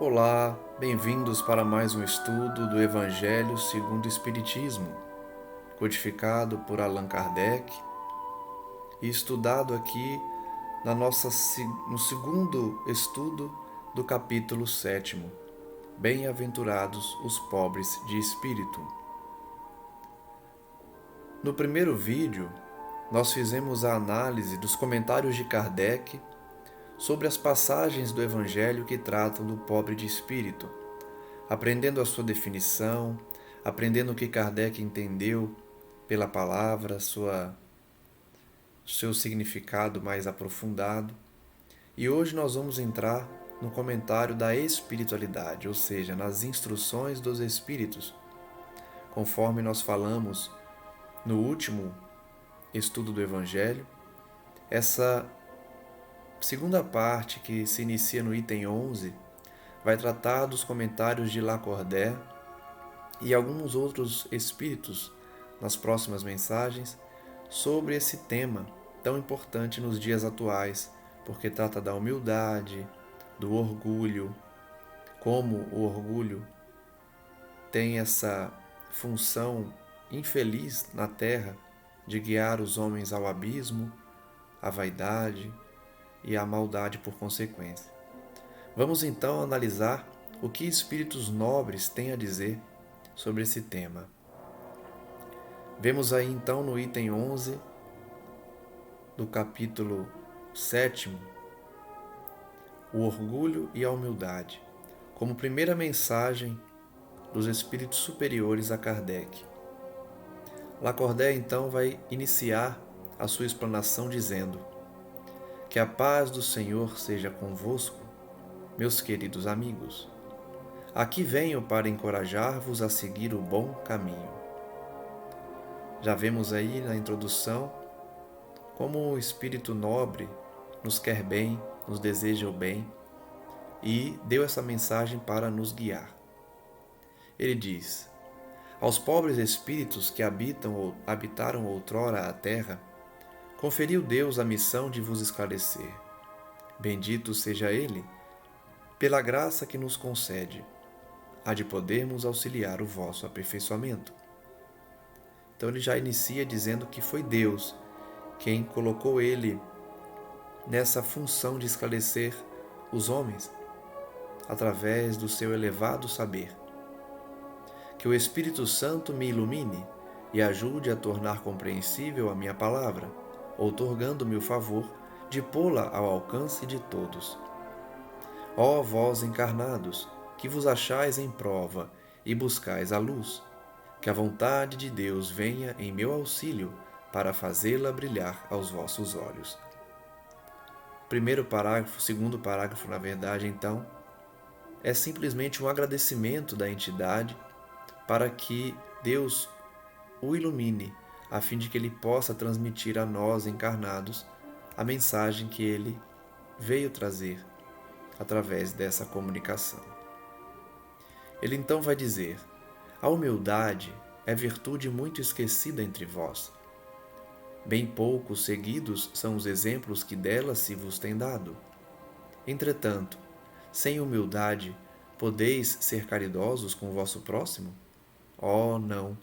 Olá, bem-vindos para mais um estudo do Evangelho segundo o Espiritismo, codificado por Allan Kardec e estudado aqui no segundo estudo do capítulo 7º, Bem-aventurados os pobres de espírito. No primeiro vídeo, nós fizemos a análise dos comentários de Kardec sobre as passagens do Evangelho que tratam do pobre de espírito, aprendendo a sua definição, aprendendo o que Kardec entendeu pela palavra, seu significado mais aprofundado. E hoje nós vamos entrar no comentário da espiritualidade, ou seja, nas instruções dos espíritos. Conforme nós falamos no último estudo do Evangelho, essa segunda parte, que se inicia no item 11, vai tratar dos comentários de Lacordaire e alguns outros espíritos nas próximas mensagens sobre esse tema tão importante nos dias atuais, porque trata da humildade, do orgulho, como o orgulho tem essa função infeliz na Terra de guiar os homens ao abismo, à vaidade e à maldade por consequência. Vamos então analisar o que espíritos nobres têm a dizer sobre esse tema. Vemos aí então no item 11 do capítulo 7º, o orgulho e a humildade, como primeira mensagem dos espíritos superiores a Kardec. Lacordaire então vai iniciar a sua explanação dizendo: que a paz do Senhor seja convosco, meus queridos amigos. Aqui venho para encorajar-vos a seguir o bom caminho. Já vemos aí na introdução como o espírito nobre nos quer bem, nos deseja o bem e deu essa mensagem para nos guiar. Ele diz: aos pobres espíritos que habitaram outrora a terra, conferiu Deus a missão de vos esclarecer. Bendito seja Ele, pela graça que nos concede, a de podermos auxiliar o vosso aperfeiçoamento. Então ele já inicia dizendo que foi Deus quem colocou ele nessa função de esclarecer os homens através do seu elevado saber. Que o Espírito Santo me ilumine e ajude a tornar compreensível a minha palavra, outorgando-me o favor de pô-la ao alcance de todos. Ó vós encarnados, que vos achais em prova e buscais a luz, que a vontade de Deus venha em meu auxílio para fazê-la brilhar aos vossos olhos. Primeiro parágrafo, segundo parágrafo, na verdade, então, é simplesmente um agradecimento da entidade para que Deus o ilumine, a fim de que ele possa transmitir a nós encarnados a mensagem que ele veio trazer através dessa comunicação. Ele então vai dizer: a humildade é virtude muito esquecida entre vós. Bem poucos seguidos são os exemplos que dela se vos tem dado. Entretanto, sem humildade, podeis ser caridosos com o vosso próximo? Oh, não!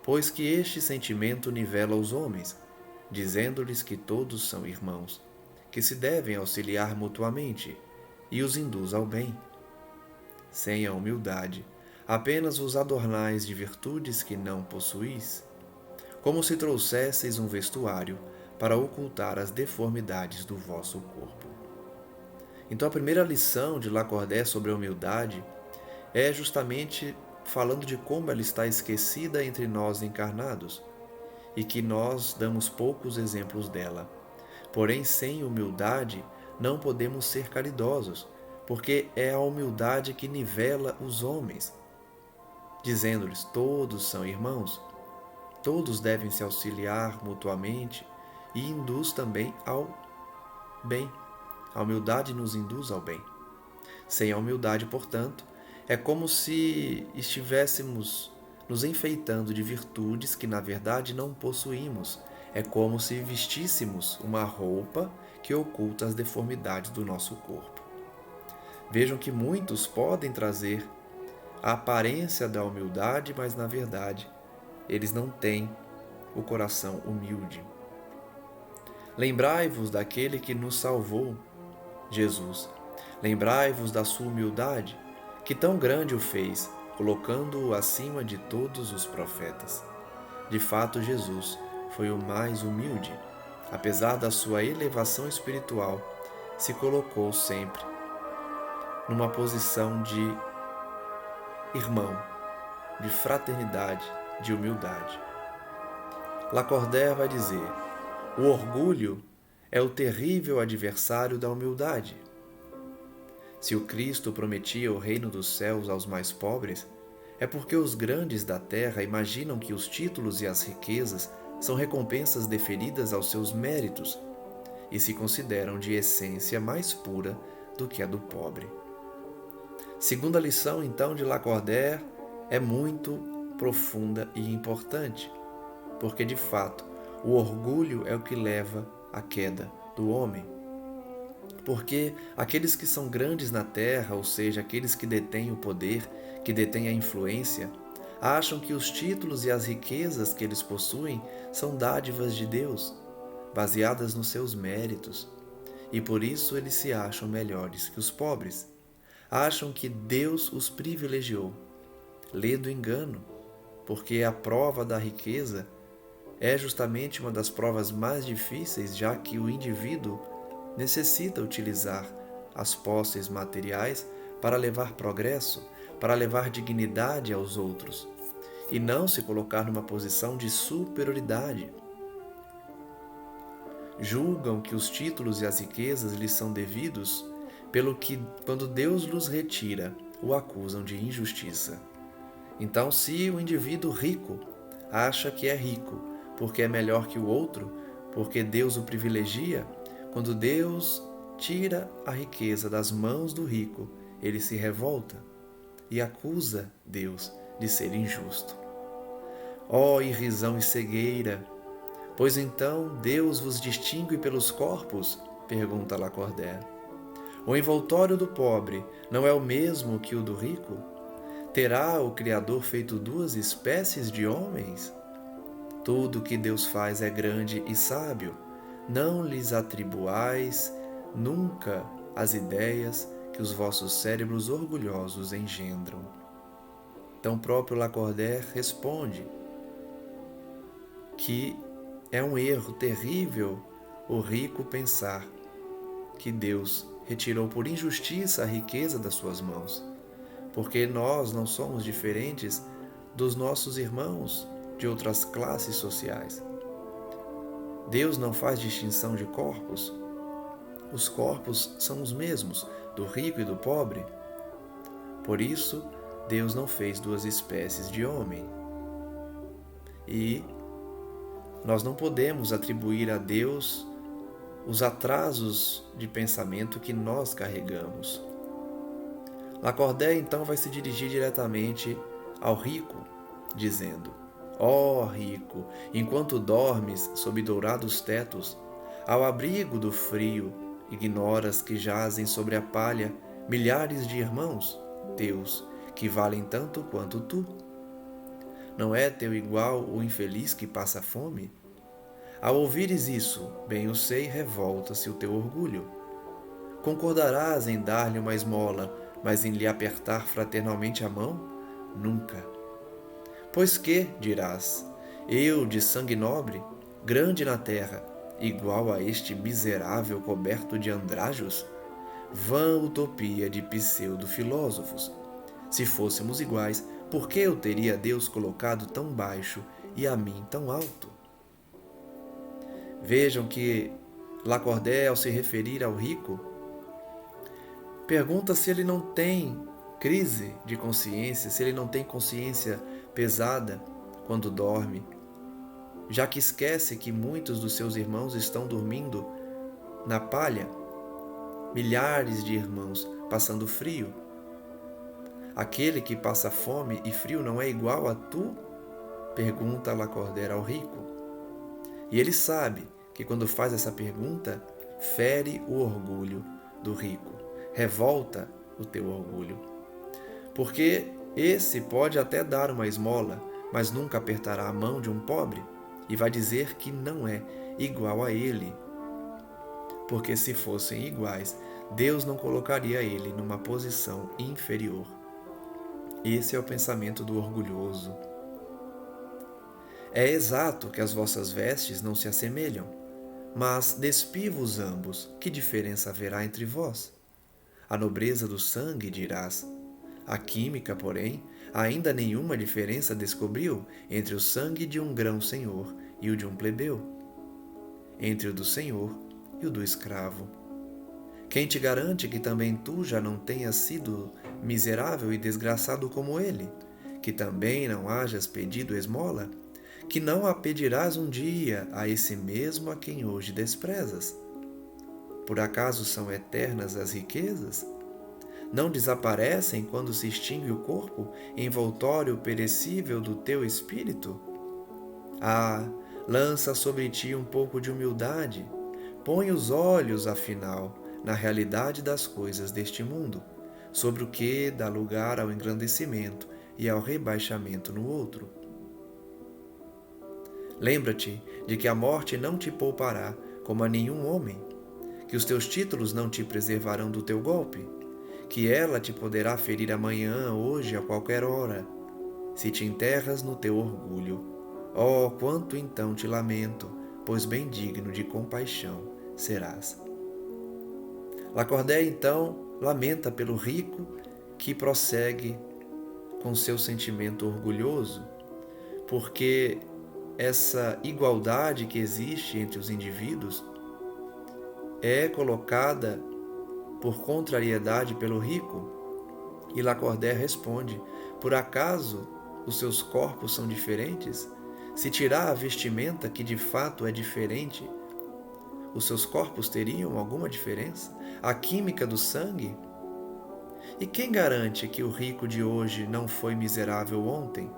Pois que este sentimento nivela os homens, dizendo-lhes que todos são irmãos, que se devem auxiliar mutuamente, e os induz ao bem. Sem a humildade, apenas vos adornais de virtudes que não possuís, como se trouxesseis um vestuário para ocultar as deformidades do vosso corpo. Então a primeira lição de Lacordaire sobre a humildade é justamente falando de como ela está esquecida entre nós encarnados e que nós damos poucos exemplos dela. Porém, sem humildade, não podemos ser caridosos, porque é a humildade que nivela os homens, dizendo-lhes: todos são irmãos, todos devem se auxiliar mutuamente, e induz também ao bem. A humildade nos induz ao bem. Sem a humildade, portanto, é como se estivéssemos nos enfeitando de virtudes que na verdade não possuímos. É como se vestíssemos uma roupa que oculta as deformidades do nosso corpo. Vejam que muitos podem trazer a aparência da humildade, mas na verdade eles não têm o coração humilde. Lembrai-vos daquele que nos salvou, Jesus. Lembrai-vos da sua humildade, que tão grande o fez, colocando-o acima de todos os profetas. De fato, Jesus foi o mais humilde. Apesar da sua elevação espiritual, se colocou sempre numa posição de irmão, de fraternidade, de humildade. Lacordaire vai dizer: o orgulho é o terrível adversário da humildade. Se o Cristo prometia o reino dos céus aos mais pobres, é porque os grandes da terra imaginam que os títulos e as riquezas são recompensas deferidas aos seus méritos e se consideram de essência mais pura do que a do pobre. Segunda lição, então, de Lacordaire é muito profunda e importante, porque, de fato, o orgulho é o que leva à queda do homem. Porque aqueles que são grandes na terra, ou seja, aqueles que detêm o poder, que detêm a influência, acham que os títulos e as riquezas que eles possuem são dádivas de Deus, baseadas nos seus méritos, e por isso eles se acham melhores que os pobres. Acham que Deus os privilegiou. Lê do engano, porque a prova da riqueza é justamente uma das provas mais difíceis, já que o indivíduo necessita utilizar as posses materiais para levar progresso, para levar dignidade aos outros, e não se colocar numa posição de superioridade. Julgam que os títulos e as riquezas lhes são devidos, pelo que, quando Deus lhes retira, o acusam de injustiça. Então, se o indivíduo rico acha que é rico porque é melhor que o outro, porque Deus o privilegia, quando Deus tira a riqueza das mãos do rico, ele se revolta e acusa Deus de ser injusto. Ó irrisão e cegueira! Pois então Deus vos distingue pelos corpos? Pergunta Lacordaire. O envoltório do pobre não é o mesmo que o do rico? Terá o Criador feito duas espécies de homens? Tudo o que Deus faz é grande e sábio. Não lhes atribuais nunca as ideias que os vossos cérebros orgulhosos engendram. Então, o próprio Lacordaire responde que é um erro terrível o rico pensar que Deus retirou por injustiça a riqueza das suas mãos, porque nós não somos diferentes dos nossos irmãos de outras classes sociais. Deus não faz distinção de corpos. Os corpos são os mesmos, do rico e do pobre. Por isso, Deus não fez duas espécies de homem. E nós não podemos atribuir a Deus os atrasos de pensamento que nós carregamos. Lacordaire então vai se dirigir diretamente ao rico, dizendo: ó rico, enquanto dormes sob dourados tetos, ao abrigo do frio, ignoras que jazem sobre a palha milhares de irmãos teus que valem tanto quanto tu? Não é teu igual o infeliz que passa fome? Ao ouvires isso, bem o sei, revolta-se o teu orgulho. Concordarás em dar-lhe uma esmola, mas em lhe apertar fraternalmente a mão? Nunca. Pois que, dirás, eu, de sangue nobre, grande na terra, igual a este miserável coberto de andrajos? Vã utopia de pseudo-filósofos. Se fôssemos iguais, por que eu teria Deus colocado tão baixo e a mim tão alto? Vejam que Lacordaire, ao se referir ao rico, pergunta se ele não tem crise de consciência, se ele não tem consciência pesada quando dorme, já que esquece que muitos dos seus irmãos estão dormindo na palha, milhares de irmãos passando frio. Aquele que passa fome e frio não é igual a tu? Pergunta Lacordaire ao rico. E ele sabe que quando faz essa pergunta, fere o orgulho do rico, revolta o teu orgulho. Porque esse pode até dar uma esmola, mas nunca apertará a mão de um pobre e vai dizer que não é igual a ele. Porque se fossem iguais, Deus não colocaria ele numa posição inferior. Esse é o pensamento do orgulhoso. É exato que as vossas vestes não se assemelham, mas despivo-os ambos, que diferença haverá entre vós? A nobreza do sangue, dirás. A química, porém, ainda nenhuma diferença descobriu entre o sangue de um grão-senhor e o de um plebeu, entre o do senhor e o do escravo. Quem te garante que também tu já não tenhas sido miserável e desgraçado como ele, que também não hajas pedido esmola, que não a pedirás um dia a esse mesmo a quem hoje desprezas? Por acaso são eternas as riquezas? Não desaparecem quando se extingue o corpo, envoltório perecível do teu espírito? Ah, lança sobre ti um pouco de humildade. Põe os olhos, afinal, na realidade das coisas deste mundo, sobre o que dá lugar ao engrandecimento e ao rebaixamento no outro. Lembra-te de que a morte não te poupará como a nenhum homem, que os teus títulos não te preservarão do teu golpe, que ela te poderá ferir amanhã, hoje, a qualquer hora, se te enterras no teu orgulho. Oh, quanto então te lamento, pois bem digno de compaixão serás. Lacordaire, então, lamenta pelo rico que prossegue com seu sentimento orgulhoso, porque essa igualdade que existe entre os indivíduos é colocada por contrariedade pelo rico. E Lacordaire responde: por acaso os seus corpos são diferentes? Se tirar a vestimenta que de fato é diferente, os seus corpos teriam alguma diferença? A química do sangue? E quem garante que o rico de hoje não foi miserável ontem?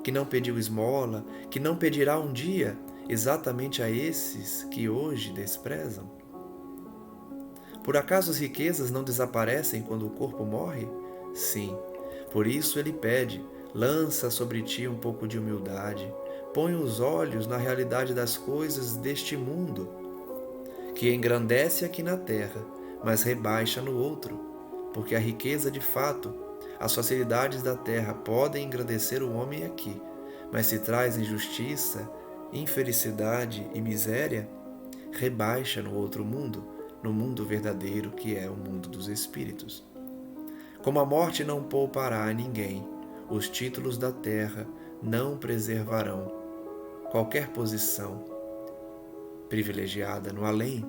Que não pediu esmola, que não pedirá um dia exatamente a esses que hoje desprezam? Por acaso as riquezas não desaparecem quando o corpo morre? Sim, por isso ele pede: lança sobre ti um pouco de humildade, põe os olhos na realidade das coisas deste mundo, que engrandece aqui na terra, mas rebaixa no outro, porque a riqueza de fato, as facilidades da terra podem engrandecer o homem aqui, mas se traz injustiça, infelicidade e miséria, rebaixa no outro mundo, no mundo verdadeiro que é o mundo dos espíritos. Como a morte não poupará a ninguém, os títulos da terra não preservarão qualquer posição privilegiada no além.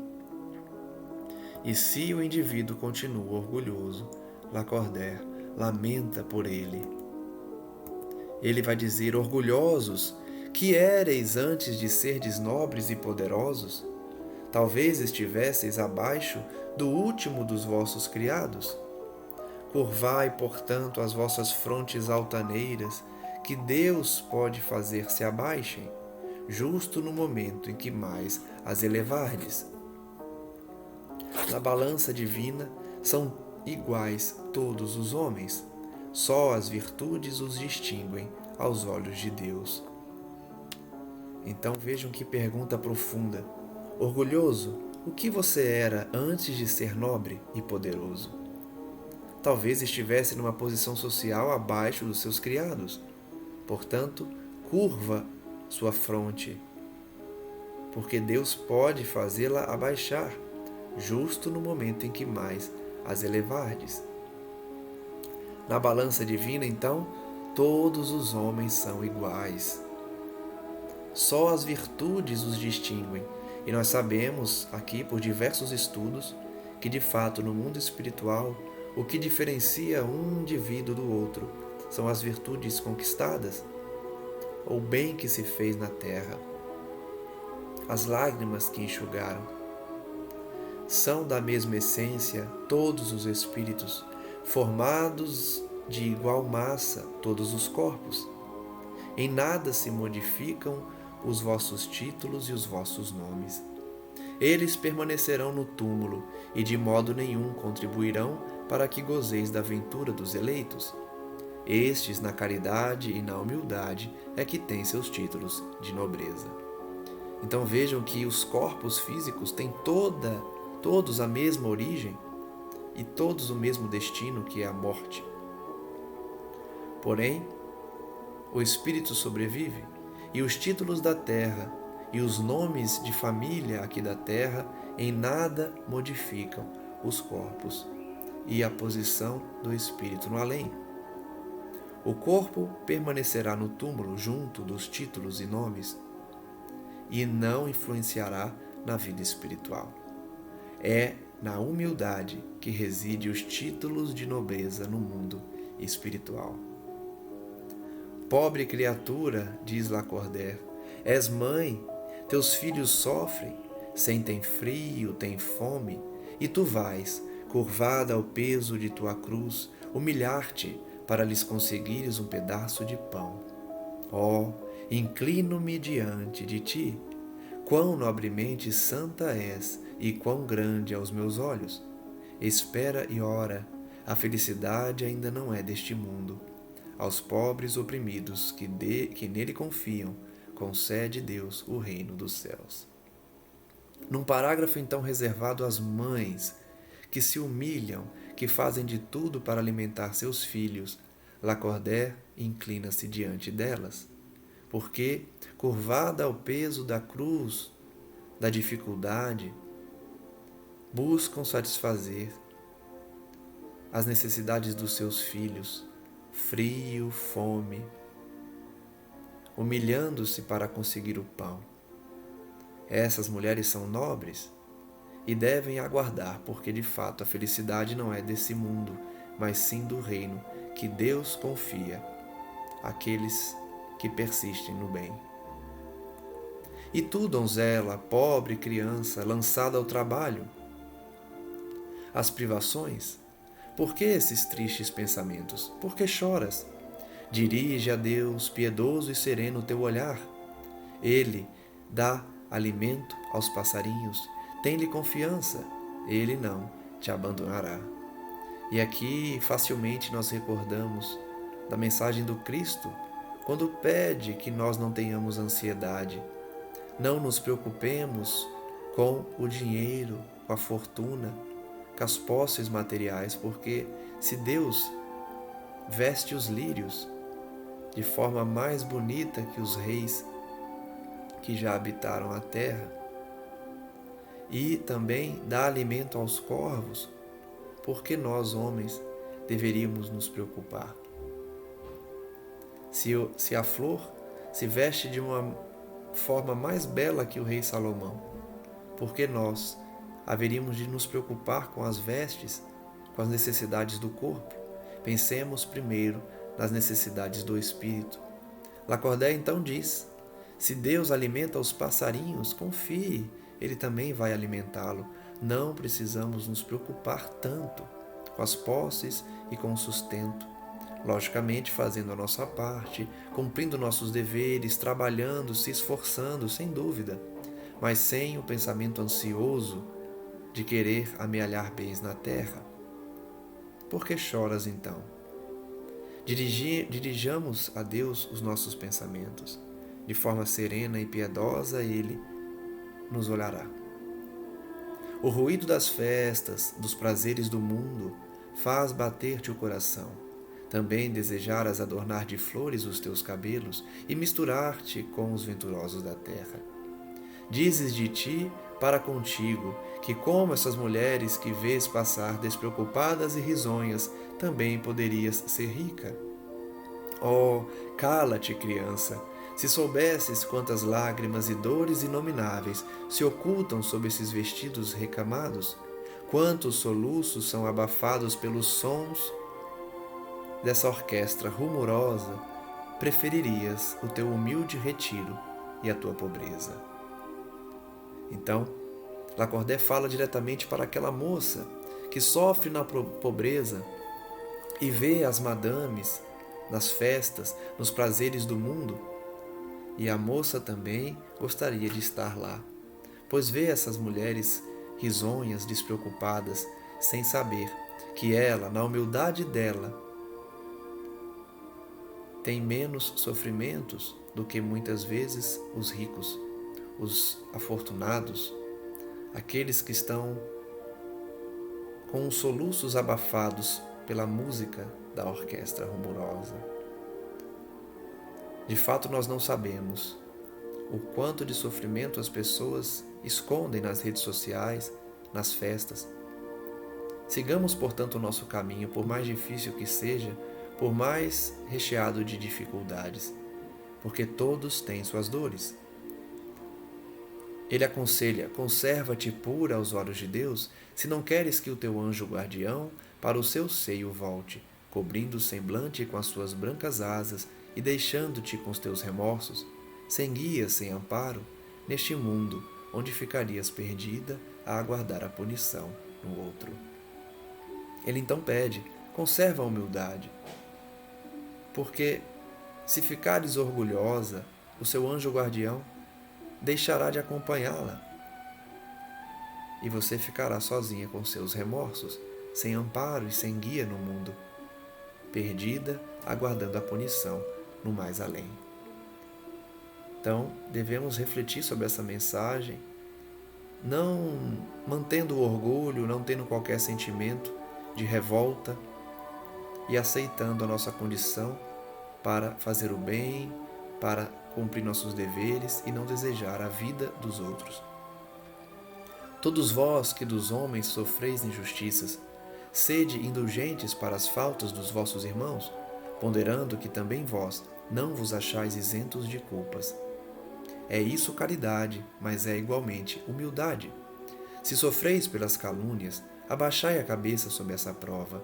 E se o indivíduo continua orgulhoso, Lacordaire lamenta por ele. Ele vai dizer: orgulhosos, que éreis antes de serdes nobres e poderosos? Talvez estivesseis abaixo do último dos vossos criados. Curvai, portanto, as vossas frontes altaneiras, que Deus pode fazer se abaixem, justo no momento em que mais as elevardes. Na balança divina são iguais todos os homens, só as virtudes os distinguem aos olhos de Deus. Então vejam que pergunta profunda. Orgulhoso, o que você era antes de ser nobre e poderoso? Talvez estivesse numa posição social abaixo dos seus criados. Portanto, curva sua fronte, porque Deus pode fazê-la abaixar, justo no momento em que mais as elevardes. Na balança divina, então, todos os homens são iguais. Só as virtudes os distinguem, e nós sabemos aqui, por diversos estudos, que de fato no mundo espiritual o que diferencia um indivíduo do outro são as virtudes conquistadas, o bem que se fez na terra, as lágrimas que enxugaram. São da mesma essência todos os espíritos, formados de igual massa todos os corpos. Em nada se modificam os vossos títulos e os vossos nomes. Eles permanecerão no túmulo e de modo nenhum contribuirão para que gozeis da ventura dos eleitos. Estes, na caridade e na humildade, é que têm seus títulos de nobreza. Então vejam que os corpos físicos têm todos a mesma origem e todos o mesmo destino, que é a morte. Porém, o espírito sobrevive, e os títulos da terra e os nomes de família aqui da terra em nada modificam os corpos e a posição do espírito no além. O corpo permanecerá no túmulo junto dos títulos e nomes e não influenciará na vida espiritual. É na humildade que reside os títulos de nobreza no mundo espiritual. Pobre criatura, diz Lacordaire, és mãe, teus filhos sofrem, sentem frio, têm fome, e tu vais, curvada ao peso de tua cruz, humilhar-te para lhes conseguires um pedaço de pão. Oh, inclino-me diante de ti, quão nobremente santa és e quão grande aos meus olhos. Espera e ora, a felicidade ainda não é deste mundo. Aos pobres oprimidos que nele confiam, concede Deus o reino dos céus. Num parágrafo então reservado às mães que se humilham, que fazem de tudo para alimentar seus filhos, Lacordaire inclina-se diante delas, porque, curvada ao peso da cruz, da dificuldade, buscam satisfazer as necessidades dos seus filhos, frio, fome, humilhando-se para conseguir o pão. Essas mulheres são nobres e devem aguardar, porque de fato a felicidade não é desse mundo, mas sim do reino que Deus confia àqueles que persistem no bem. E tu, donzela, pobre criança, lançada ao trabalho, às privações, por que esses tristes pensamentos? Por que choras? Dirige a Deus, piedoso e sereno, o teu olhar. Ele dá alimento aos passarinhos. Tem-lhe confiança. Ele não te abandonará. E aqui facilmente nós recordamos da mensagem do Cristo, quando pede que nós não tenhamos ansiedade. Não nos preocupemos com o dinheiro, com a fortuna, com as posses materiais, porque se Deus veste os lírios de forma mais bonita que os reis que já habitaram a terra, e também dá alimento aos corvos, porque nós, homens, deveríamos nos preocupar? Se a flor se veste de uma forma mais bela que o rei Salomão, porque nós haveríamos de nos preocupar com as vestes, com as necessidades do corpo? Pensemos primeiro nas necessidades do espírito. Lacordaire então diz: se Deus alimenta os passarinhos, confie, Ele também vai alimentá-lo. Não precisamos nos preocupar tanto com as posses e com o sustento. Logicamente, fazendo a nossa parte, cumprindo nossos deveres, trabalhando, se esforçando, sem dúvida, mas sem o pensamento ansioso de querer amealhar bens na terra. Por que choras então? Dirijamos a Deus os nossos pensamentos. De forma serena e piedosa, Ele nos olhará. O ruído das festas, dos prazeres do mundo, faz bater-te o coração. Também desejaras adornar de flores os teus cabelos e misturar-te com os venturosos da terra. Dizes de ti para contigo que, como essas mulheres que vês passar despreocupadas e risonhas, também poderias ser rica. Oh, cala-te, criança! Se soubesses quantas lágrimas e dores inomináveis se ocultam sob esses vestidos recamados, quantos soluços são abafados pelos sons dessa orquestra rumorosa, preferirias o teu humilde retiro e a tua pobreza. Então, Lacordaire fala diretamente para aquela moça que sofre na pobreza e vê as madames nas festas, nos prazeres do mundo, e a moça também gostaria de estar lá, pois vê essas mulheres risonhas, despreocupadas, sem saber que ela, na humildade dela, tem menos sofrimentos do que muitas vezes os ricos, os afortunados, aqueles que estão com os soluços abafados pela música da orquestra rumorosa. De fato, nós não sabemos o quanto de sofrimento as pessoas escondem nas redes sociais, nas festas. Sigamos, portanto, o nosso caminho, por mais difícil que seja, por mais recheado de dificuldades, porque todos têm suas dores. Ele aconselha: conserva-te pura aos olhos de Deus, se não queres que o teu anjo guardião para o seu seio volte, cobrindo o semblante com as suas brancas asas e deixando-te com os teus remorsos, sem guia, sem amparo, neste mundo onde ficarias perdida a aguardar a punição no outro. Ele então pede: conserva a humildade, porque se ficares orgulhosa, o seu anjo guardião deixará de acompanhá-la e você ficará sozinha com seus remorsos, sem amparo e sem guia no mundo, perdida, aguardando a punição no mais além. Então, devemos refletir sobre essa mensagem, não mantendo o orgulho, não tendo qualquer sentimento de revolta e aceitando a nossa condição para fazer o bem, para cumprir nossos deveres e não desejar a vida dos outros. Todos vós que dos homens sofreis injustiças, sede indulgentes para as faltas dos vossos irmãos, ponderando que também vós não vos achais isentos de culpas. É isso caridade, mas é igualmente humildade. Se sofreis pelas calúnias, abaixai a cabeça sob essa prova.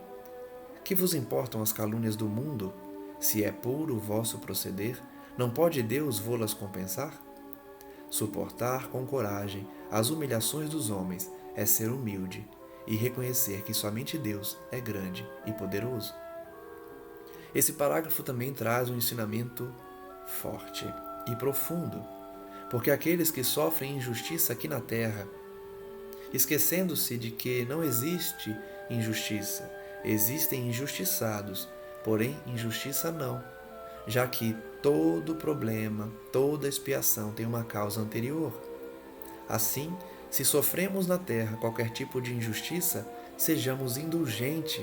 Que vos importam as calúnias do mundo? Se é puro o vosso proceder, não pode Deus vô-las compensar? Suportar com coragem as humilhações dos homens é ser humilde e reconhecer que somente Deus é grande e poderoso. Esse parágrafo também traz um ensinamento forte e profundo, porque aqueles que sofrem injustiça aqui na terra, esquecendo-se de que não existe injustiça, existem injustiçados, porém injustiça não, já que todo problema, toda expiação tem uma causa anterior. Assim, se sofremos na terra qualquer tipo de injustiça, sejamos indulgentes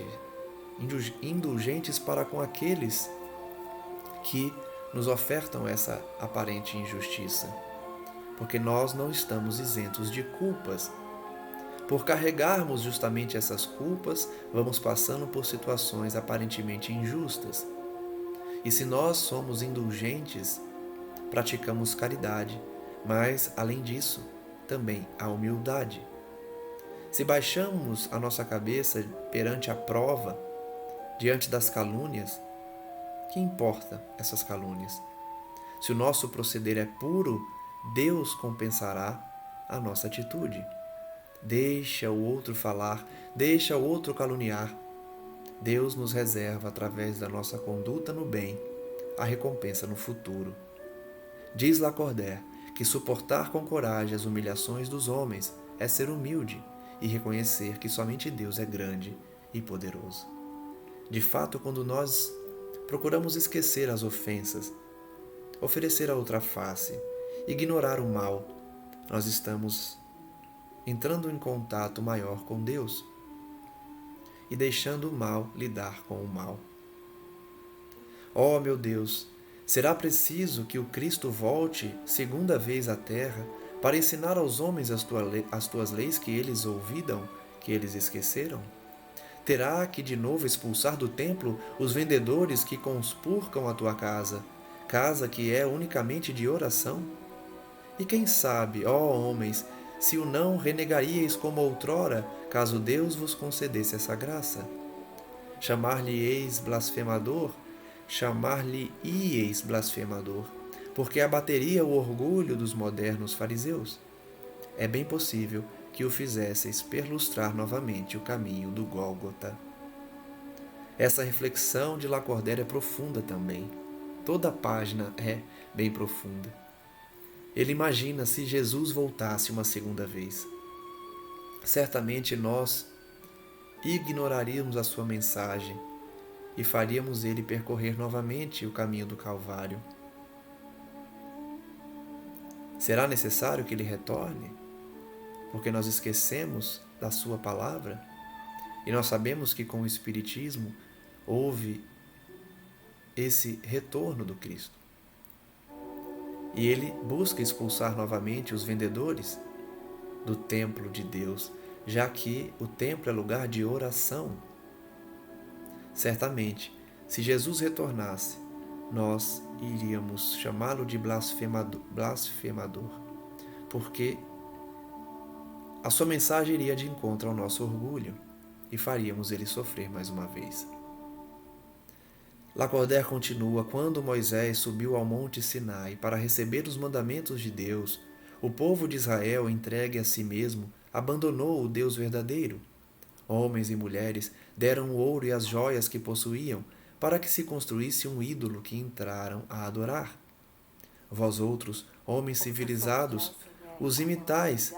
para com aqueles que nos ofertam essa aparente injustiça, porque nós não estamos isentos de culpas. Por carregarmos justamente essas culpas, vamos passando por situações aparentemente injustas. E se nós somos indulgentes, praticamos caridade, mas, além disso, também a humildade. Se baixamos a nossa cabeça perante a prova, diante das calúnias, que importa essas calúnias? Se o nosso proceder é puro, Deus compensará a nossa atitude. Deixa o outro falar, deixa o outro caluniar. Deus nos reserva, através da nossa conduta no bem, a recompensa no futuro. Diz Lacordaire que suportar com coragem as humilhações dos homens é ser humilde e reconhecer que somente Deus é grande e poderoso. De fato, quando nós procuramos esquecer as ofensas, oferecer a outra face, ignorar o mal, nós estamos entrando em contato maior com Deus e deixando o mal lidar com o mal. Oh, meu Deus, será preciso que o Cristo volte segunda vez à terra para ensinar aos homens as tuas leis que eles olvidam, que eles esqueceram? Terá que de novo expulsar do templo os vendedores que conspurcam a tua casa, casa que é unicamente de oração? E quem sabe, ó homens, se o não renegaríeis como outrora, caso Deus vos concedesse essa graça? Chamar-lhe-eis blasfemador, porque abateria o orgulho dos modernos fariseus? É bem possível que o fizesseis perlustrar novamente o caminho do Gólgota. Essa reflexão de Lacordaire é profunda também. Toda a página é bem profunda. Ele imagina se Jesus voltasse uma segunda vez. Certamente nós ignoraríamos a sua mensagem e faríamos ele percorrer novamente o caminho do Calvário. Será necessário que ele retorne? Porque nós esquecemos da sua palavra? E nós sabemos que com o Espiritismo houve esse retorno do Cristo. E ele busca expulsar novamente os vendedores do templo de Deus, já que o templo é lugar de oração. Certamente, se Jesus retornasse, nós iríamos chamá-lo de blasfemador, porque a sua mensagem iria de encontro ao nosso orgulho e faríamos ele sofrer mais uma vez. Lacordaire continua: quando Moisés subiu ao monte Sinai para receber os mandamentos de Deus, o povo de Israel, entregue a si mesmo, abandonou o Deus verdadeiro. Homens e mulheres deram o ouro e as joias que possuíam para que se construísse um ídolo que entraram a adorar. Vós outros, homens civilizados, os imitais.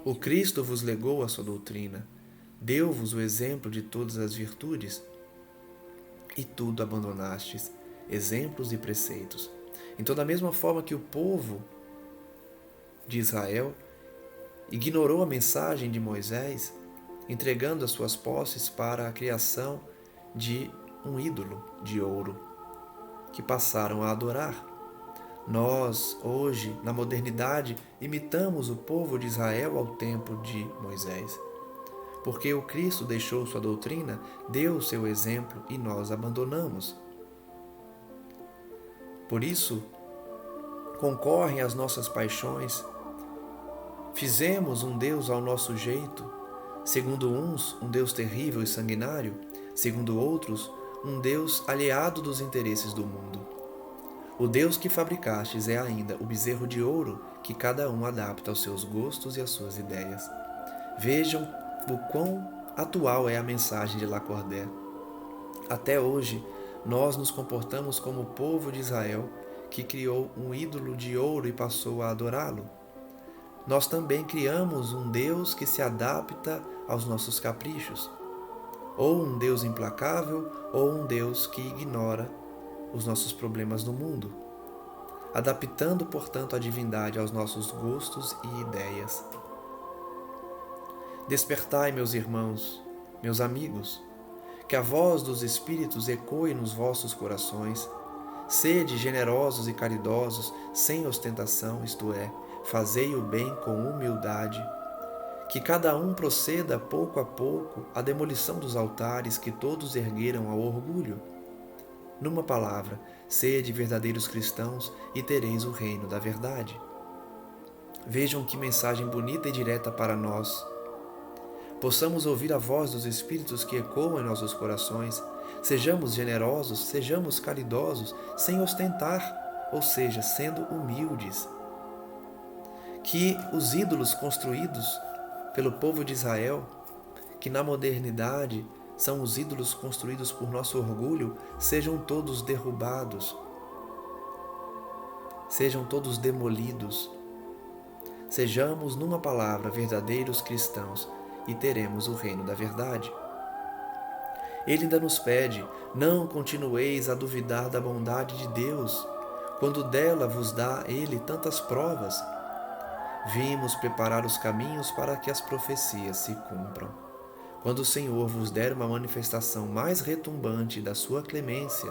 O Cristo vos legou a sua doutrina, deu-vos o exemplo de todas as virtudes, e tudo abandonastes, exemplos e preceitos. Então, da mesma forma que o povo de Israel ignorou a mensagem de Moisés, entregando as suas posses para a criação de um ídolo de ouro, que passaram a adorar. Nós, hoje, na modernidade, imitamos o povo de Israel ao tempo de Moisés. Porque o Cristo deixou sua doutrina, deu o seu exemplo e nós abandonamos. Por isso, concorrem as nossas paixões. Fizemos um Deus ao nosso jeito, segundo uns, um Deus terrível e sanguinário, segundo outros, um Deus alheado dos interesses do mundo. O Deus que fabricastes é ainda o bezerro de ouro que cada um adapta aos seus gostos e às suas ideias. Vejam o quão atual é a mensagem de Lacordaire. Até hoje, nós nos comportamos como o povo de Israel, que criou um ídolo de ouro e passou a adorá-lo. Nós também criamos um Deus que se adapta aos nossos caprichos, ou um Deus implacável, ou um Deus que ignora os nossos problemas no mundo, adaptando, portanto, a divindade aos nossos gostos e ideias. Despertai, meus irmãos, meus amigos, que a voz dos Espíritos ecoe nos vossos corações. Sede generosos e caridosos, sem ostentação, isto é, fazei o bem com humildade. Que cada um proceda pouco a pouco à demolição dos altares que todos ergueram ao orgulho. Numa palavra, sede verdadeiros cristãos e tereis o reino da verdade. Vejam que mensagem bonita e direta para nós. Possamos ouvir a voz dos Espíritos que ecoam em nossos corações. Sejamos generosos, sejamos caridosos, sem ostentar, ou seja, sendo humildes. Que os ídolos construídos pelo povo de Israel, que na modernidade são os ídolos construídos por nosso orgulho, sejam todos derrubados, sejam todos demolidos. Sejamos, numa palavra, verdadeiros cristãos e teremos o reino da verdade. Ele ainda nos pede: não continueis a duvidar da bondade de Deus, quando dela vos dá Ele tantas provas. Vimos preparar os caminhos para que as profecias se cumpram. Quando o Senhor vos der uma manifestação mais retumbante da sua clemência,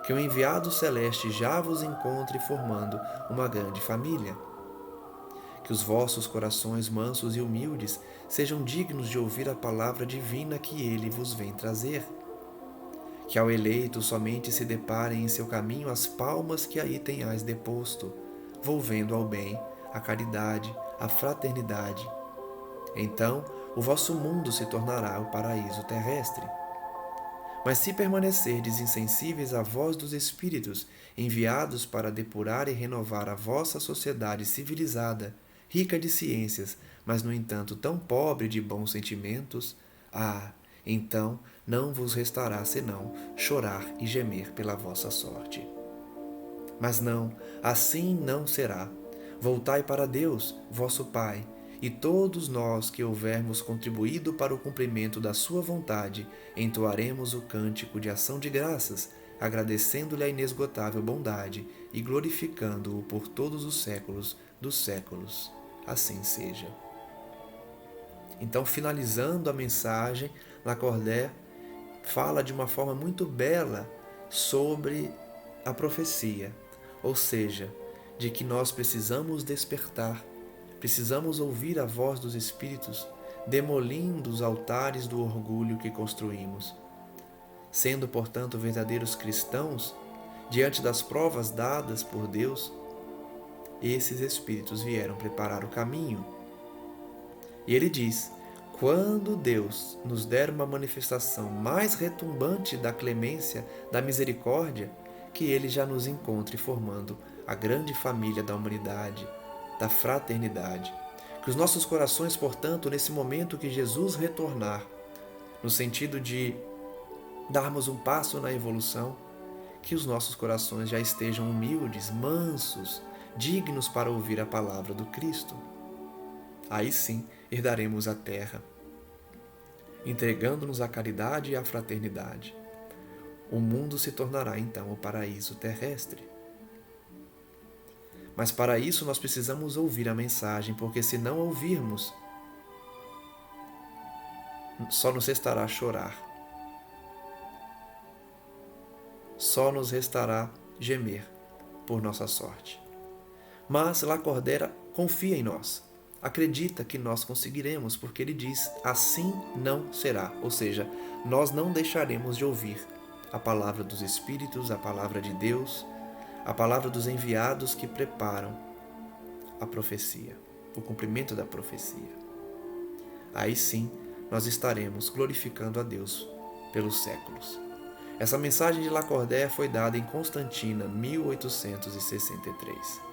que o enviado celeste já vos encontre formando uma grande família. Que os vossos corações mansos e humildes sejam dignos de ouvir a palavra divina que ele vos vem trazer. Que ao eleito somente se deparem em seu caminho as palmas que aí tenhais deposto, volvendo ao bem, à caridade, à fraternidade. Então, o vosso mundo se tornará o paraíso terrestre. Mas se permanecerdes insensíveis à voz dos Espíritos, enviados para depurar e renovar a vossa sociedade civilizada, rica de ciências, mas no entanto tão pobre de bons sentimentos, então não vos restará senão chorar e gemer pela vossa sorte. Mas não, assim não será. Voltai para Deus, vosso Pai, e todos nós que houvermos contribuído para o cumprimento da sua vontade, entoaremos o cântico de ação de graças, agradecendo-lhe a inesgotável bondade e glorificando-o por todos os séculos dos séculos. Assim seja. Então, finalizando a mensagem, Lacordaire fala de uma forma muito bela sobre a profecia, ou seja, de que nós precisamos despertar, precisamos ouvir a voz dos Espíritos, demolindo os altares do orgulho que construímos. Sendo, portanto, verdadeiros cristãos, diante das provas dadas por Deus, esses Espíritos vieram preparar o caminho. E ele diz: quando Deus nos der uma manifestação mais retumbante da clemência, da misericórdia, que Ele já nos encontre formando a grande família da humanidade, da fraternidade. Que os nossos corações, portanto, nesse momento que Jesus retornar, no sentido de darmos um passo na evolução, que os nossos corações já estejam humildes, mansos, dignos para ouvir a palavra do Cristo. Aí sim herdaremos a terra, entregando-nos à caridade e à fraternidade. O mundo se tornará então o paraíso terrestre. Mas para isso nós precisamos ouvir a mensagem, porque se não ouvirmos, só nos restará chorar. Só nos restará gemer por nossa sorte. Mas Lacordaire confia em nós. Acredita que nós conseguiremos, porque ele diz: assim não será. Ou seja, nós não deixaremos de ouvir a palavra dos Espíritos, a palavra de Deus, a palavra dos enviados que preparam a profecia, o cumprimento da profecia. Aí sim nós estaremos glorificando a Deus pelos séculos. Essa mensagem de Lacordaire foi dada em Constantina, 1863.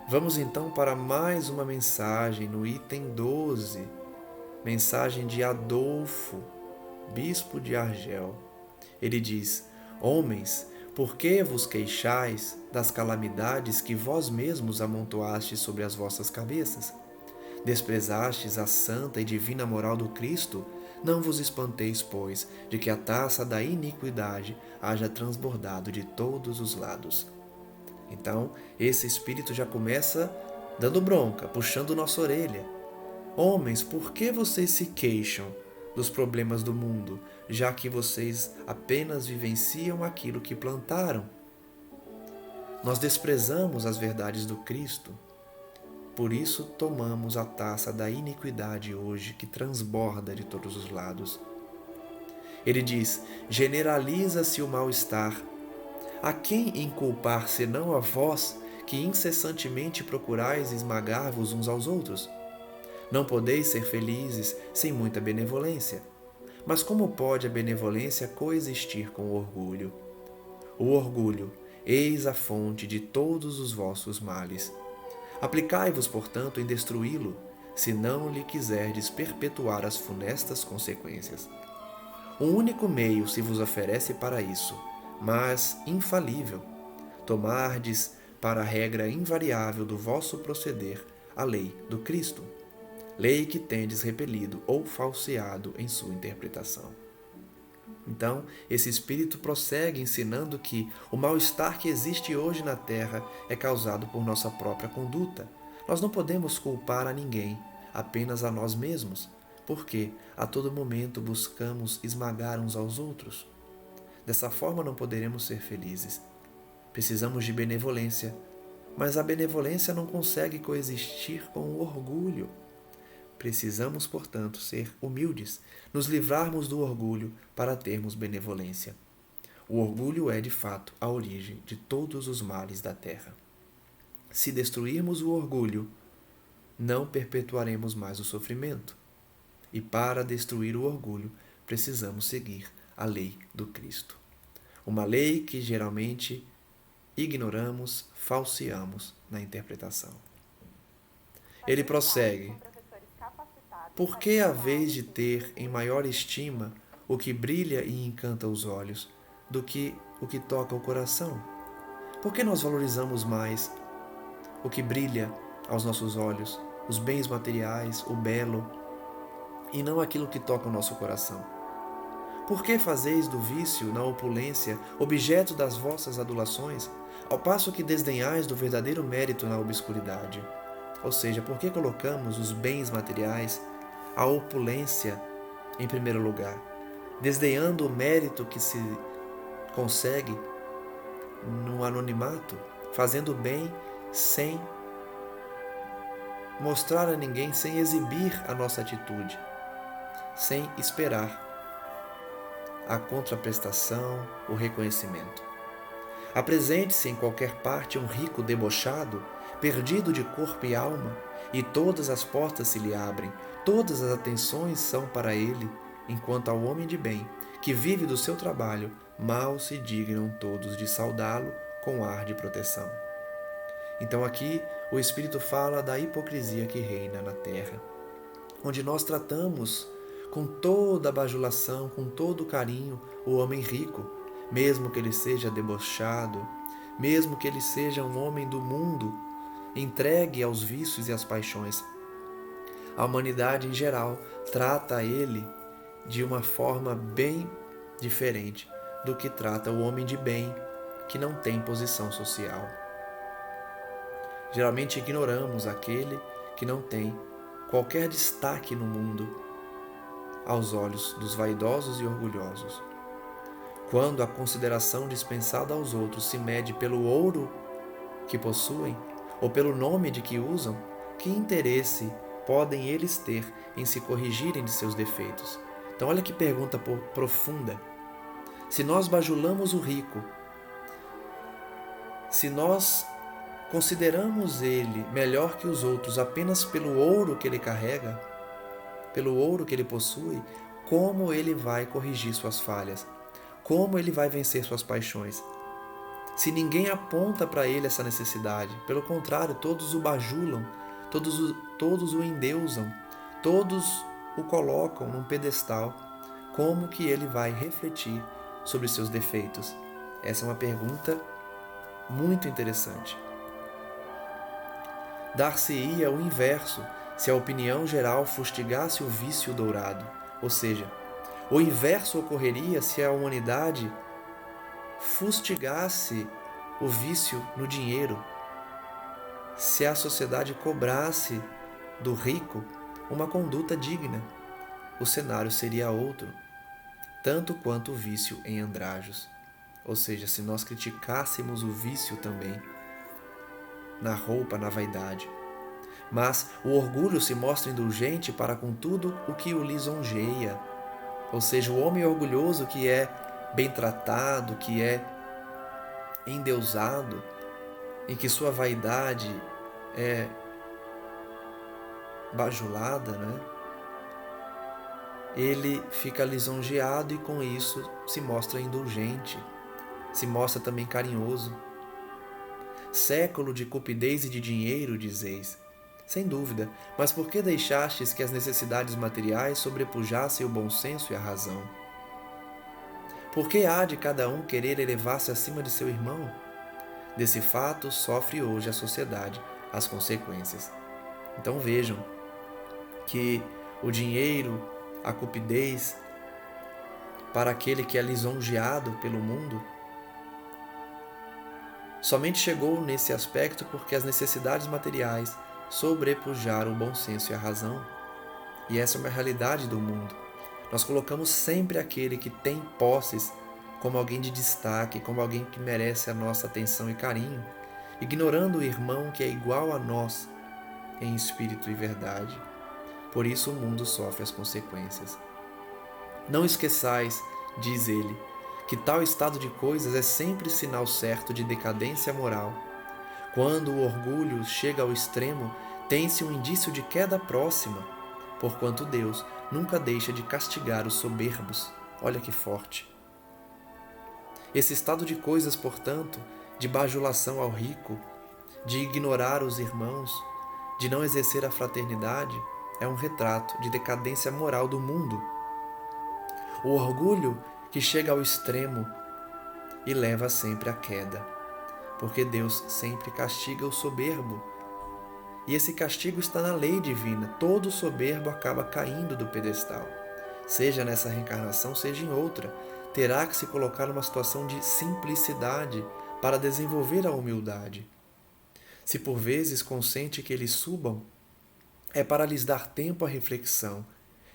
Vamos então para mais uma mensagem no item 12, mensagem de Adolfo, bispo de Argel. Ele diz: homens, por que vos queixais das calamidades que vós mesmos amontoastes sobre as vossas cabeças? Desprezastes a santa e divina moral do Cristo? Não vos espanteis, pois, de que a taça da iniquidade haja transbordado de todos os lados. Então, esse espírito já começa dando bronca, puxando nossa orelha. Homens, por que vocês se queixam dos problemas do mundo, já que vocês apenas vivenciam aquilo que plantaram? Nós desprezamos as verdades do Cristo. Por isso tomamos a taça da iniquidade hoje, que transborda de todos os lados. Ele diz: generaliza-se o mal-estar. A quem inculpar senão a vós, que incessantemente procurais esmagar-vos uns aos outros? Não podeis ser felizes sem muita benevolência. Mas como pode a benevolência coexistir com o orgulho? O orgulho, eis a fonte de todos os vossos males. Aplicai-vos, portanto, em destruí-lo, se não lhe quiserdes perpetuar as funestas consequências. Um único meio se vos oferece para isso, mas infalível: tomardes para a regra invariável do vosso proceder a lei do Cristo, lei que tendes repelido ou falseado em sua interpretação. Então, esse espírito prossegue ensinando que o mal-estar que existe hoje na Terra é causado por nossa própria conduta. Nós não podemos culpar a ninguém, apenas a nós mesmos, porque a todo momento buscamos esmagar uns aos outros. Dessa forma não poderemos ser felizes. Precisamos de benevolência, mas a benevolência não consegue coexistir com o orgulho. Precisamos, portanto, ser humildes, nos livrarmos do orgulho para termos benevolência. O orgulho é, de fato, a origem de todos os males da terra. Se destruirmos o orgulho, não perpetuaremos mais o sofrimento. E para destruir o orgulho, precisamos seguir a lei do Cristo. Uma lei que geralmente ignoramos, falseamos na interpretação. Ele prossegue: por que haveis de ter em maior estima o que brilha e encanta os olhos do que o toca o coração? Por que nós valorizamos mais o que brilha aos nossos olhos, os bens materiais, o belo, e não aquilo que toca o nosso coração. Por que fazeis do vício na opulência objeto das vossas adulações, ao passo que desdenhais do verdadeiro mérito na obscuridade? Ou seja, por que colocamos os bens materiais, a opulência, em primeiro lugar, desdenhando o mérito que se consegue no anonimato, fazendo bem sem mostrar a ninguém, sem exibir a nossa atitude, sem esperar a contraprestação, o reconhecimento. Apresente-se em qualquer parte um rico debochado, perdido de corpo e alma, e todas as portas se lhe abrem, todas as atenções são para ele, enquanto ao homem de bem, que vive do seu trabalho, mal se dignam todos de saudá-lo com ar de proteção. Então aqui o Espírito fala da hipocrisia que reina na terra, onde nós tratamos com toda a bajulação, com todo o carinho, o homem rico, mesmo que ele seja debochado, mesmo que ele seja um homem do mundo, entregue aos vícios e às paixões. A humanidade em geral trata ele de uma forma bem diferente do que trata o homem de bem, que não tem posição social. Geralmente ignoramos aquele que não tem qualquer destaque no mundo aos olhos dos vaidosos e orgulhosos. Quando a consideração dispensada aos outros se mede pelo ouro que possuem ou pelo nome de que usam, que interesse podem eles ter em se corrigirem de seus defeitos? Então olha que pergunta profunda. Se nós bajulamos o rico, se nós consideramos ele melhor que os outros apenas pelo ouro que ele carrega, pelo ouro que ele possui, como ele vai corrigir suas falhas? Como ele vai vencer suas paixões? Se ninguém aponta para ele essa necessidade, pelo contrário, todos o bajulam, todos o endeusam, todos o colocam num pedestal, como que ele vai refletir sobre seus defeitos? Essa é uma pergunta muito interessante. Dar-se-ia o inverso se a opinião geral fustigasse o vício dourado, ou seja, o inverso ocorreria se a humanidade fustigasse o vício no dinheiro, se a sociedade cobrasse do rico uma conduta digna. O cenário seria outro, tanto quanto o vício em andrajos. Ou seja, se nós criticássemos o vício também na roupa, na vaidade. Mas o orgulho se mostra indulgente para com tudo o que o lisonjeia. Ou seja, o homem orgulhoso que é bem tratado, que é endeusado, em que sua vaidade é bajulada, né? Ele fica lisonjeado e com isso se mostra indulgente, se mostra também carinhoso. Século de cupidez e de dinheiro, dizeis. Sem dúvida, mas por que deixastes que as necessidades materiais sobrepujassem o bom senso e a razão? Por que há de cada um querer elevar-se acima de seu irmão? Desse fato sofre hoje a sociedade as consequências. Então vejam que o dinheiro, a cupidez, para aquele que é lisonjeado pelo mundo, somente chegou nesse aspecto porque as necessidades materiais sobrepujaram o bom senso e a razão. E essa é uma realidade do mundo. Nós colocamos sempre aquele que tem posses como alguém de destaque, como alguém que merece a nossa atenção e carinho, ignorando o irmão que é igual a nós em espírito e verdade. Por isso o mundo sofre as consequências. Não esqueçais, diz ele, que tal estado de coisas é sempre sinal certo de decadência moral. Quando o orgulho chega ao extremo, tem-se um indício de queda próxima, porquanto Deus nunca deixa de castigar os soberbos. Olha que forte. Esse estado de coisas, portanto, de bajulação ao rico, de ignorar os irmãos, de não exercer a fraternidade, é um retrato de decadência moral do mundo. O orgulho que chega ao extremo e leva sempre à queda, porque Deus sempre castiga o soberbo E esse castigo está na lei divina. Todo soberbo acaba caindo do pedestal. Seja nessa reencarnação, seja em outra, terá que se colocar numa situação de simplicidade para desenvolver a humildade. Se por vezes consente que eles subam, é para lhes dar tempo à reflexão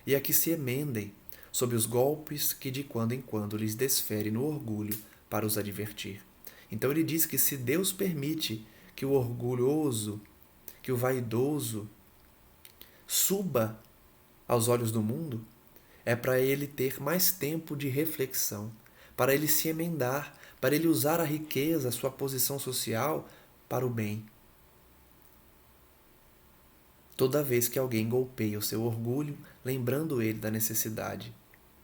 e a que se emendem sob os golpes que de quando em quando lhes desfere no orgulho para os advertir. Então ele diz que se Deus permite que o orgulhoso, que o vaidoso suba aos olhos do mundo, é para ele ter mais tempo de reflexão, para ele se emendar, para ele usar a riqueza, a sua posição social para o bem. Toda vez que alguém golpeia o seu orgulho, lembrando ele da necessidade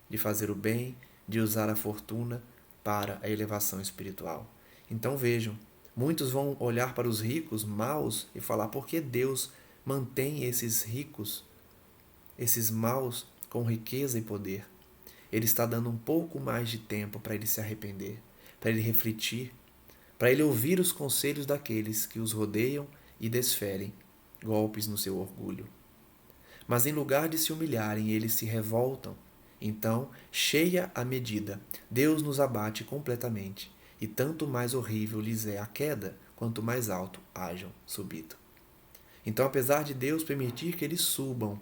de fazer o bem, de usar a fortuna para a elevação espiritual. Então vejam, muitos vão olhar para os ricos maus e falar por que Deus mantém esses ricos, esses maus, com riqueza e poder. Ele está dando um pouco mais de tempo para ele se arrepender, para ele refletir, para ele ouvir os conselhos daqueles que os rodeiam e desferem golpes no seu orgulho. Mas em lugar de se humilharem, eles se revoltam. Então, cheia a medida, Deus nos abate completamente, e tanto mais horrível lhes é a queda, quanto mais alto hajam subido. Então, apesar de Deus permitir que eles subam,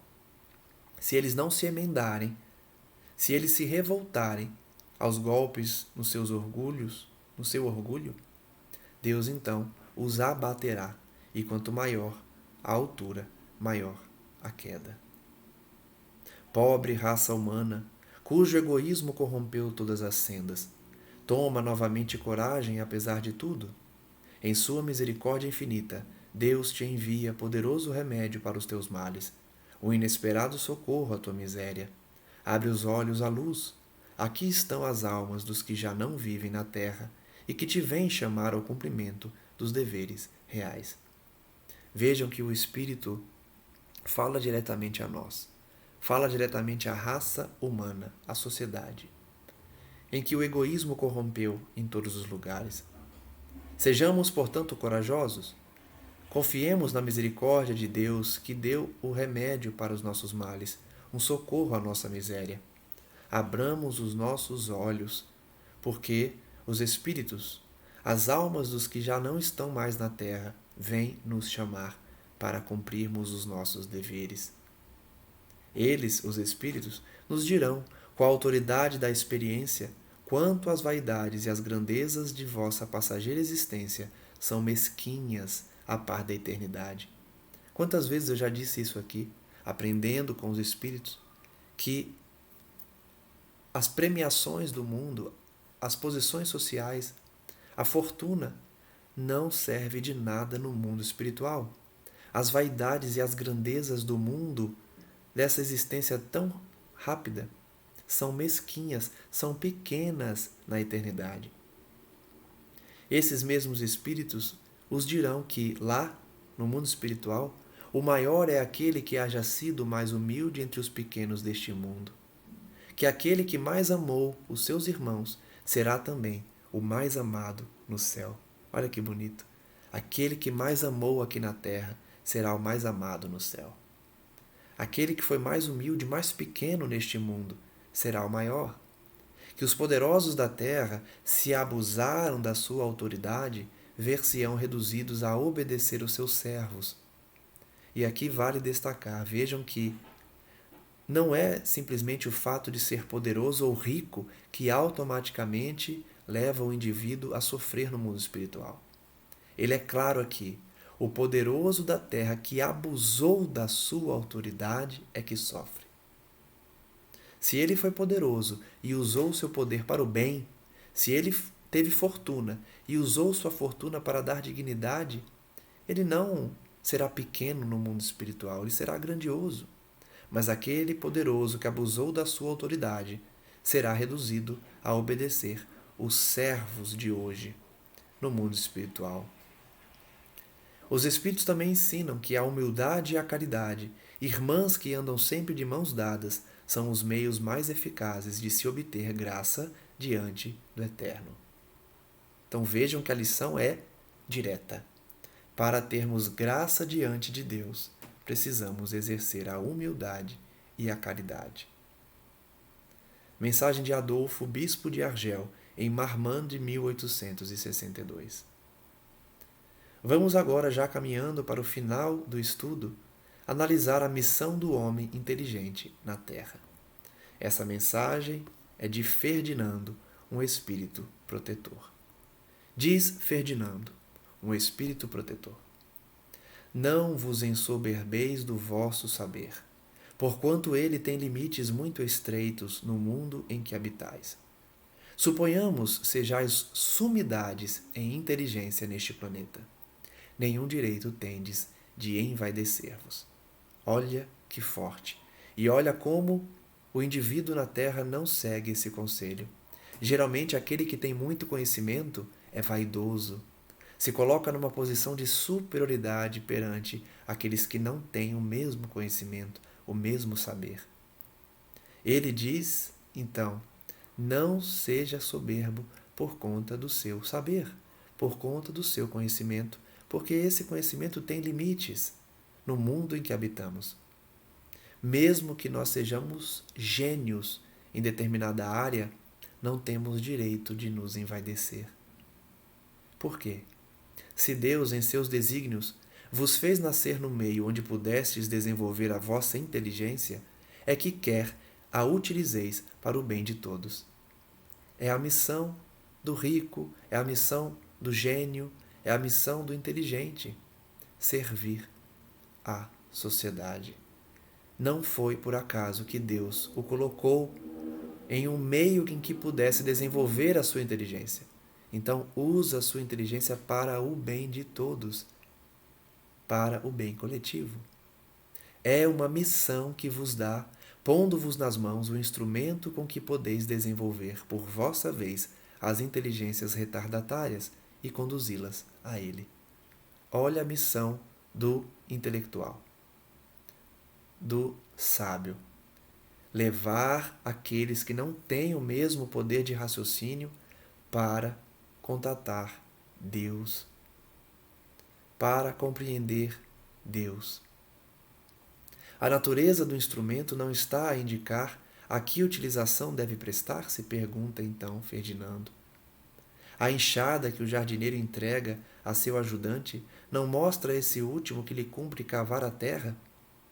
se eles não se emendarem, se eles se revoltarem aos golpes nos seus orgulhos, no seu orgulho, Deus então os abaterá, e quanto maior a altura, maior a queda. Pobre raça humana, cujo egoísmo corrompeu todas as sendas, toma novamente coragem apesar de tudo? Em sua misericórdia infinita, Deus te envia poderoso remédio para os teus males, o inesperado socorro à tua miséria. Abre os olhos à luz. Aqui estão as almas dos que já não vivem na terra e que te vêm chamar ao cumprimento dos deveres reais. Vejam que o Espírito fala diretamente a nós, fala diretamente à raça humana, à sociedade, em que o egoísmo corrompeu em todos os lugares. Sejamos, portanto, corajosos. Confiemos na misericórdia de Deus que deu o remédio para os nossos males, um socorro à nossa miséria. Abramos os nossos olhos, porque os espíritos, as almas dos que já não estão mais na terra, vêm nos chamar para cumprirmos os nossos deveres. Eles, os espíritos, nos dirão, com a autoridade da experiência, quanto as vaidades e as grandezas de vossa passageira existência são mesquinhas a par da eternidade. Quantas vezes eu já disse isso aqui, aprendendo com os espíritos, que as premiações do mundo, as posições sociais, a fortuna não serve de nada no mundo espiritual. As vaidades e as grandezas do mundo, dessa existência tão rápida, são mesquinhas, são pequenas na eternidade. Esses mesmos espíritos os dirão que lá, no mundo espiritual, o maior é aquele que haja sido mais humilde entre os pequenos deste mundo. Que aquele que mais amou os seus irmãos será também o mais amado no céu. Olha que bonito. Aquele que mais amou aqui na terra será o mais amado no céu. Aquele que foi mais humilde, mais pequeno neste mundo, será o maior. Que os poderosos da terra, se abusaram da sua autoridade, ver-se-ão reduzidos a obedecer os seus servos. E aqui vale destacar, vejam que não é simplesmente o fato de ser poderoso ou rico que automaticamente leva o indivíduo a sofrer no mundo espiritual. Ele é claro aqui, o poderoso da terra que abusou da sua autoridade é que sofre. Se ele foi poderoso e usou o seu poder para o bem, se ele teve fortuna e usou sua fortuna para dar dignidade, ele não será pequeno no mundo espiritual, ele será grandioso. Mas aquele poderoso que abusou da sua autoridade será reduzido a obedecer os servos de hoje no mundo espiritual. Os Espíritos também ensinam que a humildade e a caridade, irmãs que andam sempre de mãos dadas, são os meios mais eficazes de se obter graça diante do Eterno. Então vejam que a lição é direta. Para termos graça diante de Deus, precisamos exercer a humildade e a caridade. Mensagem de Adolfo, bispo de Argel, em Marmande de 1862. Vamos agora, já caminhando para o final do estudo, analisar a missão do homem inteligente na Terra. Essa mensagem é de Ferdinando, um espírito protetor. Diz Ferdinando, um espírito protetor: não vos ensoberbeis do vosso saber, porquanto ele tem limites muito estreitos no mundo em que habitais. Suponhamos sejais sumidades em inteligência neste planeta. Nenhum direito tendes de envaidecer-vos. Olha que forte! E olha como o indivíduo na Terra não segue esse conselho. Geralmente, aquele que tem muito conhecimento é vaidoso, se coloca numa posição de superioridade perante aqueles que não têm o mesmo conhecimento, o mesmo saber. Ele diz, então, não seja soberbo por conta do seu saber, por conta do seu conhecimento, porque esse conhecimento tem limites no mundo em que habitamos. Mesmo que nós sejamos gênios em determinada área, não temos direito de nos envaidecer. Por quê? Se Deus, em seus desígnios, vos fez nascer no meio onde pudestes desenvolver a vossa inteligência, é que quer a utilizeis para o bem de todos. É a missão do rico, é a missão do gênio, é a missão do inteligente: servir à sociedade. Não foi por acaso que Deus o colocou em um meio em que pudesse desenvolver a sua inteligência. Então, usa a sua inteligência para o bem de todos, para o bem coletivo. É uma missão que vos dá, pondo-vos nas mãos o instrumento com que podeis desenvolver, por vossa vez, as inteligências retardatárias e conduzi-las a Ele. Olha a missão do intelectual, do sábio: levar aqueles que não têm o mesmo poder de raciocínio para contatar Deus, para compreender Deus. A natureza do instrumento não está a indicar a que utilização deve prestar, se pergunta então Ferdinando. A enxada que o jardineiro entrega a seu ajudante não mostra a esse último que lhe cumpre cavar a terra?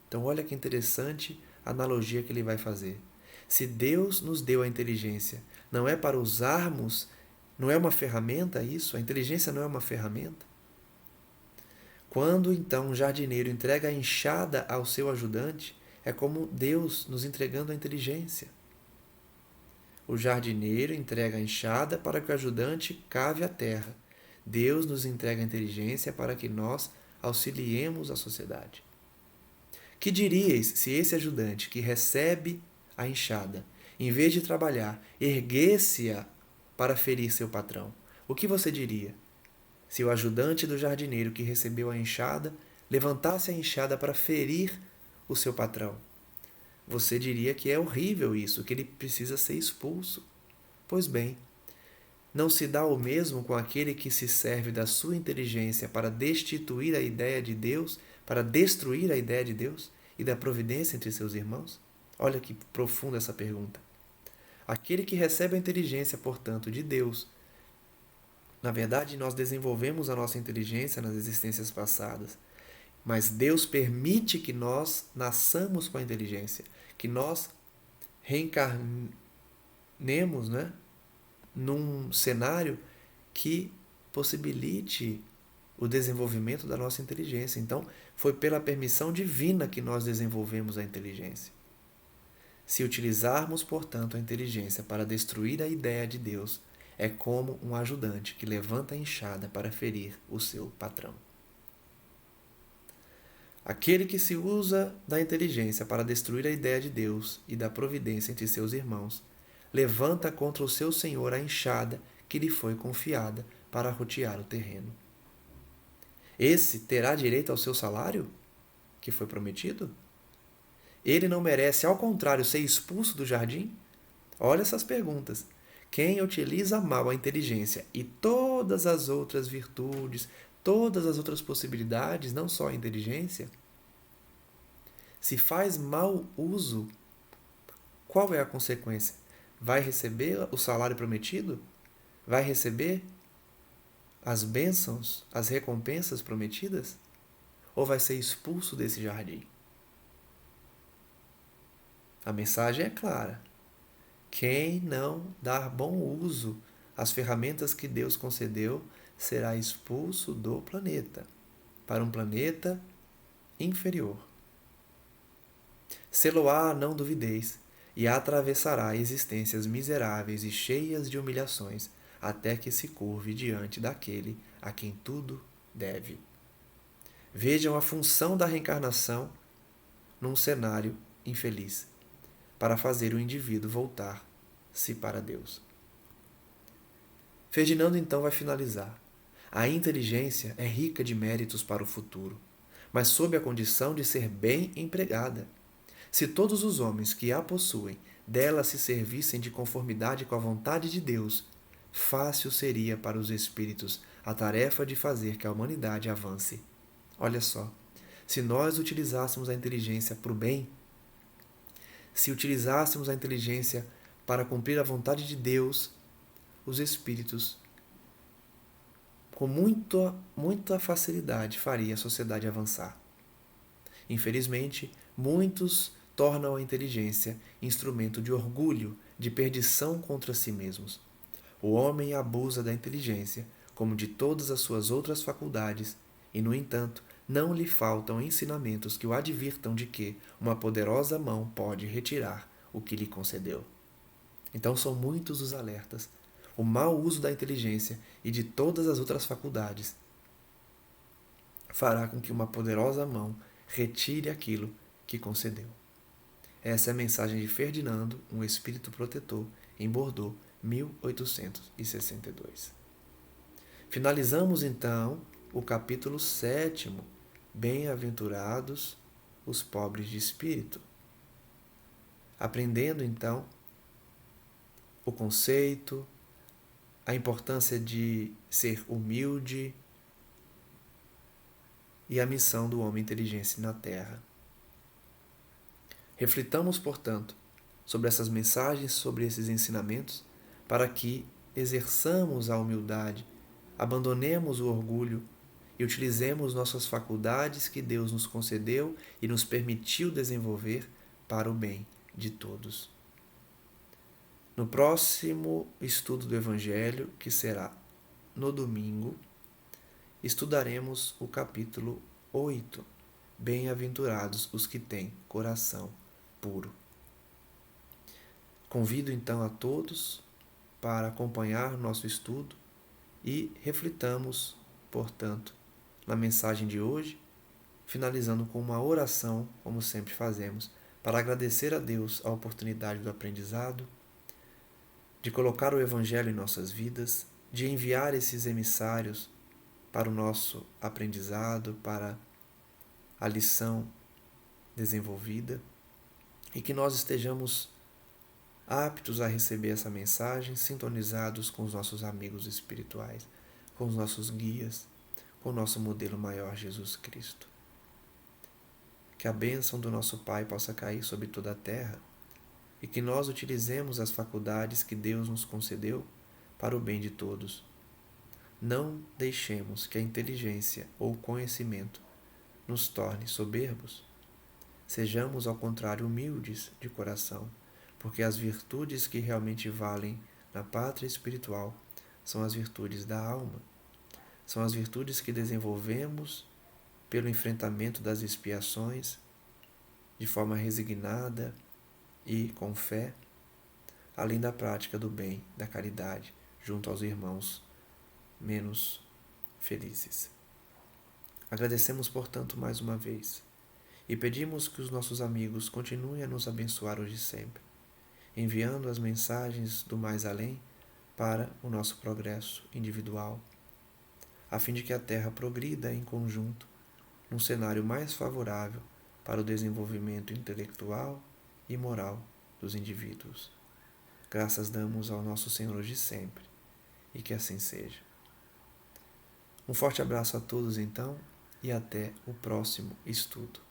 Então olha que interessante a analogia que ele vai fazer. Se Deus nos deu a inteligência, não é para usarmos, não é uma ferramenta isso? A inteligência não é uma ferramenta? Quando então um jardineiro entrega a enxada ao seu ajudante, é como Deus nos entregando a inteligência. O jardineiro entrega a enxada para que o ajudante cave a terra. Deus nos entrega a inteligência para que nós auxiliemos a sociedade. Que diríeis se esse ajudante que recebe a enxada, em vez de trabalhar, erguesse-a para ferir seu patrão? O que você diria? Se o ajudante do jardineiro que recebeu a enxada levantasse a enxada para ferir o seu patrão, você diria que é horrível isso, que ele precisa ser expulso. Pois bem, não se dá o mesmo com aquele que se serve da sua inteligência para destituir a ideia de Deus, para destruir a ideia de Deus e da providência entre seus irmãos? Olha que profunda essa pergunta. Aquele que recebe a inteligência, portanto, de Deus. Na verdade, nós desenvolvemos a nossa inteligência nas existências passadas, mas Deus permite que nós nasçamos com a inteligência, que nós reencarnemos, num cenário que possibilite o desenvolvimento da nossa inteligência. Então, foi pela permissão divina que nós desenvolvemos a inteligência. Se utilizarmos, portanto, a inteligência para destruir a ideia de Deus, é como um ajudante que levanta a enxada para ferir o seu patrão. Aquele que se usa da inteligência para destruir a ideia de Deus e da providência entre seus irmãos, levanta contra o seu senhor a enxada que lhe foi confiada para rotear o terreno. Esse terá direito ao seu salário, que foi prometido? Ele não merece, ao contrário, ser expulso do jardim? Olha essas perguntas. Quem utiliza mal a inteligência e todas as outras virtudes, todas as outras possibilidades, não só a inteligência, se faz mau uso, qual é a consequência? Vai receber o salário prometido? Vai receber as bênçãos, as recompensas prometidas? Ou vai ser expulso desse jardim? A mensagem é clara. Quem não dar bom uso às ferramentas que Deus concedeu será expulso do planeta, para um planeta inferior. Sê-lo-á, não duvideis, e atravessará existências miseráveis e cheias de humilhações, até que se curve diante daquele a quem tudo deve. Vejam a função da reencarnação num cenário infeliz, para fazer o indivíduo voltar-se para Deus. Ferdinando então vai finalizar. A inteligência é rica de méritos para o futuro, mas sob a condição de ser bem empregada. Se todos os homens que a possuem dela se servissem de conformidade com a vontade de Deus, fácil seria para os espíritos a tarefa de fazer que a humanidade avance. Olha só, se nós utilizássemos a inteligência para o bem, se utilizássemos a inteligência para cumprir a vontade de Deus, os espíritos, com muita facilidade, faria a sociedade avançar. Infelizmente, muitos tornam a inteligência instrumento de orgulho, de perdição contra si mesmos. O homem abusa da inteligência, como de todas as suas outras faculdades, e, no entanto, não lhe faltam ensinamentos que o advirtam de que uma poderosa mão pode retirar o que lhe concedeu. Então são muitos os alertas. O mau uso da inteligência e de todas as outras faculdades fará com que uma poderosa mão retire aquilo que concedeu. Essa é a mensagem de Ferdinando, um espírito protetor, em Bordeaux, 1862. Finalizamos então o capítulo 7, Bem-aventurados os pobres de espírito. Aprendendo então o conceito, a importância de ser humilde e a missão do homem inteligente na Terra. Reflitamos, portanto, sobre essas mensagens, sobre esses ensinamentos, para que exerçamos a humildade, abandonemos o orgulho e utilizemos nossas faculdades que Deus nos concedeu e nos permitiu desenvolver para o bem de todos. No próximo estudo do Evangelho, que será no domingo, estudaremos o capítulo 8, Bem-aventurados os que têm coração puro. Convido então a todos para acompanhar nosso estudo e reflitamos, portanto, na mensagem de hoje, finalizando com uma oração, como sempre fazemos, para agradecer a Deus a oportunidade do aprendizado, de colocar o Evangelho em nossas vidas, de enviar esses emissários para o nosso aprendizado, para a lição desenvolvida, e que nós estejamos aptos a receber essa mensagem, sintonizados com os nossos amigos espirituais, com os nossos guias, com o nosso modelo maior, Jesus Cristo. Que a bênção do nosso Pai possa cair sobre toda a terra e que nós utilizemos as faculdades que Deus nos concedeu para o bem de todos. Não deixemos que a inteligência ou o conhecimento nos torne soberbos. Sejamos, ao contrário, humildes de coração, porque as virtudes que realmente valem na pátria espiritual são as virtudes da alma. São as virtudes que desenvolvemos pelo enfrentamento das expiações, de forma resignada e com fé, além da prática do bem, da caridade, junto aos irmãos menos felizes. Agradecemos, portanto, mais uma vez e pedimos que os nossos amigos continuem a nos abençoar hoje e sempre, enviando as mensagens do mais além para o nosso progresso individual, a fim de que a Terra progrida em conjunto num cenário mais favorável para o desenvolvimento intelectual e moral dos indivíduos. Graças damos ao nosso Senhor hoje e sempre, e que assim seja. Um forte abraço a todos então e até o próximo estudo.